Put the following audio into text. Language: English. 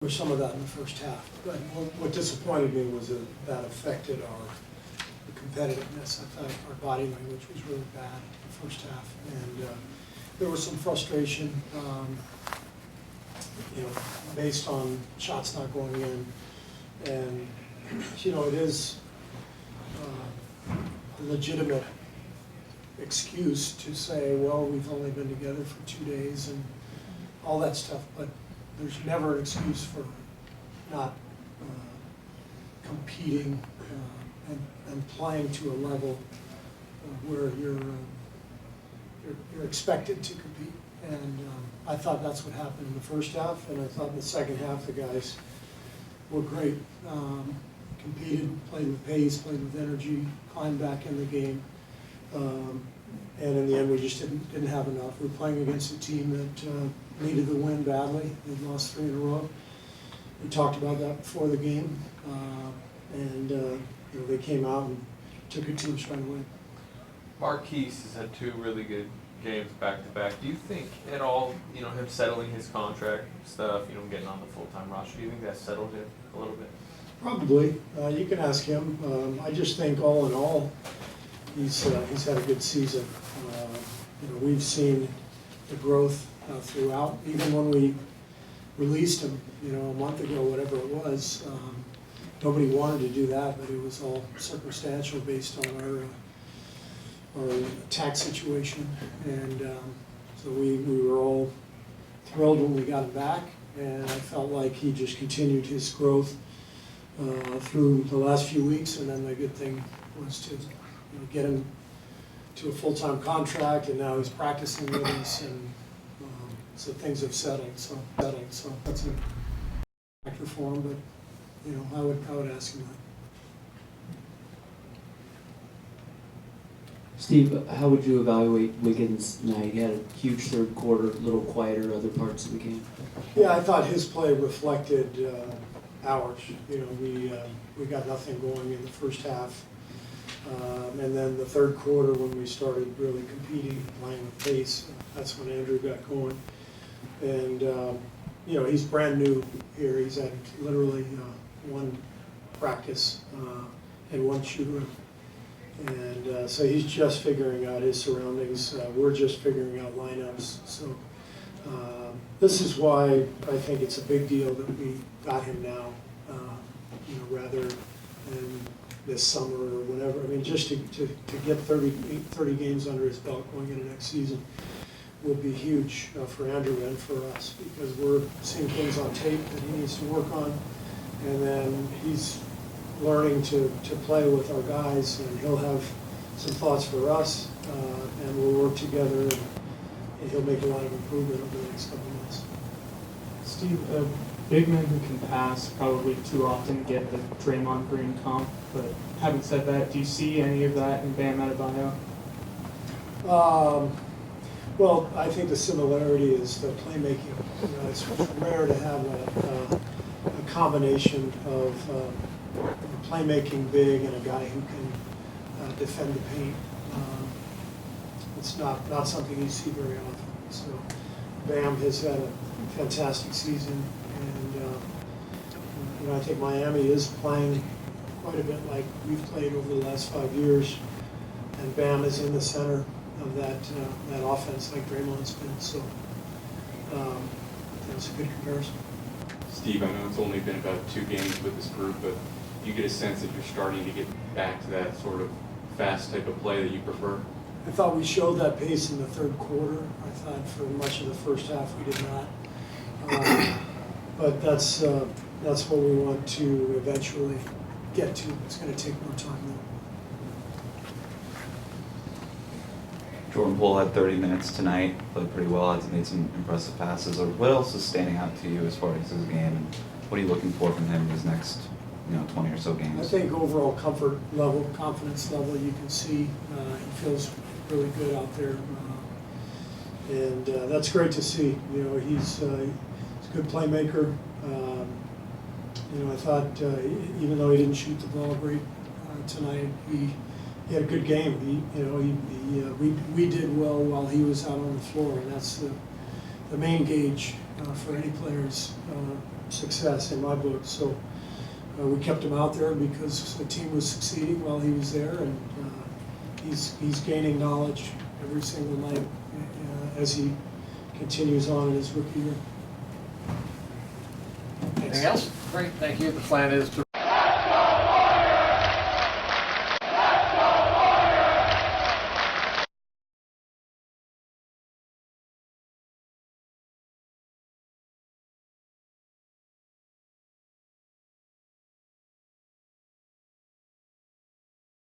was some of that in the first half. But what disappointed me was that affected our competitiveness. I thought our body language was really bad in the first half, and there was some frustration, based on shots not going in. And it is a legitimate excuse to say, well, we've only been together for 2 days and all that stuff, but there's never an excuse for not competing and playing to a level where you're expected to compete. And I thought that's what happened in the first half, and I thought in the second half the guys were great. Competed, played with pace, played with energy, climbed back in the game. And in the end, we just didn't have enough. We were playing against a team that needed the win badly. They'd lost 3 in a row. We talked about that before the game, and they came out and took it to us right away. Marquese has had 2 really good games back to back. Do you think at all, him settling his contract stuff, getting on the full-time roster, do you think that settled him a little bit? Probably. You can ask him. I just think all in all, he's had a good season. We've seen the growth throughout. Even when we released him, a month ago, whatever it was, nobody wanted to do that, but it was all circumstantial based on our tax situation. And so we were all thrilled when we got him back, and I felt like he just continued his growth through the last few weeks, and then the good thing was to get him to a full-time contract, and now he's practicing with us, and so things have settled. So that's a factor for him, but I would ask him that. Steve, how would you evaluate Wiggins tonight? He had a huge third quarter, a little quieter other parts of the game. Yeah, I thought his play reflected ours. We got nothing going in the first half. And then the third quarter, when we started really competing, playing with pace, that's when Andrew got going. And, he's brand new here. He's had literally 1 practice and 1 shoot. And so he's just figuring out his surroundings. We're just figuring out lineups. So this is why I think it's a big deal that we got him now, rather than this summer or whenever. I mean, just to get 30 games under his belt going into next season will be huge for Andrew and for us, because we're seeing things on tape that he needs to work on, and then he's learning to play with our guys, and he'll have some thoughts for us, and we'll work together, and he'll make a lot of improvement over the next couple of months. Steve, big men who can pass probably too often get the Draymond Green comp, but having said that, do you see any of that in Bam Adebayo? Well, I think the similarity is the playmaking. It's rare to have a combination of playmaking big and a guy who can defend the paint. It's not something you see very often. So Bam has had a fantastic season, and I think Miami is playing quite a bit like we've played over the last 5 years, and Bam is in the center of that offense like Draymond's been. So that's a good comparison. Steve, I know it's only been about 2 games with this group, but you get a sense that you're starting to get back to that sort of fast type of play that you prefer? I thought we showed that pace in the third quarter. I thought for much of the first half we did not. But that's what we want to eventually get to. It's going to take more time though. Jordan Poole had 30 minutes tonight, played pretty well, has made some impressive passes. Or what else is standing out to you as far as his game, and what are you looking for from him in his next 20 or so games? I think overall comfort level, confidence level, you can see he feels really good out there. And that's great to see. He's a good playmaker. I thought even though he didn't shoot the ball great tonight, he had a good game. We did well while he was out on the floor, and that's the main gauge for any players. success in my book. So we kept him out there because the team was succeeding while he was there, and he's gaining knowledge every single night as he continues on in his rookie year. Anything else? Great, thank you. The plan is to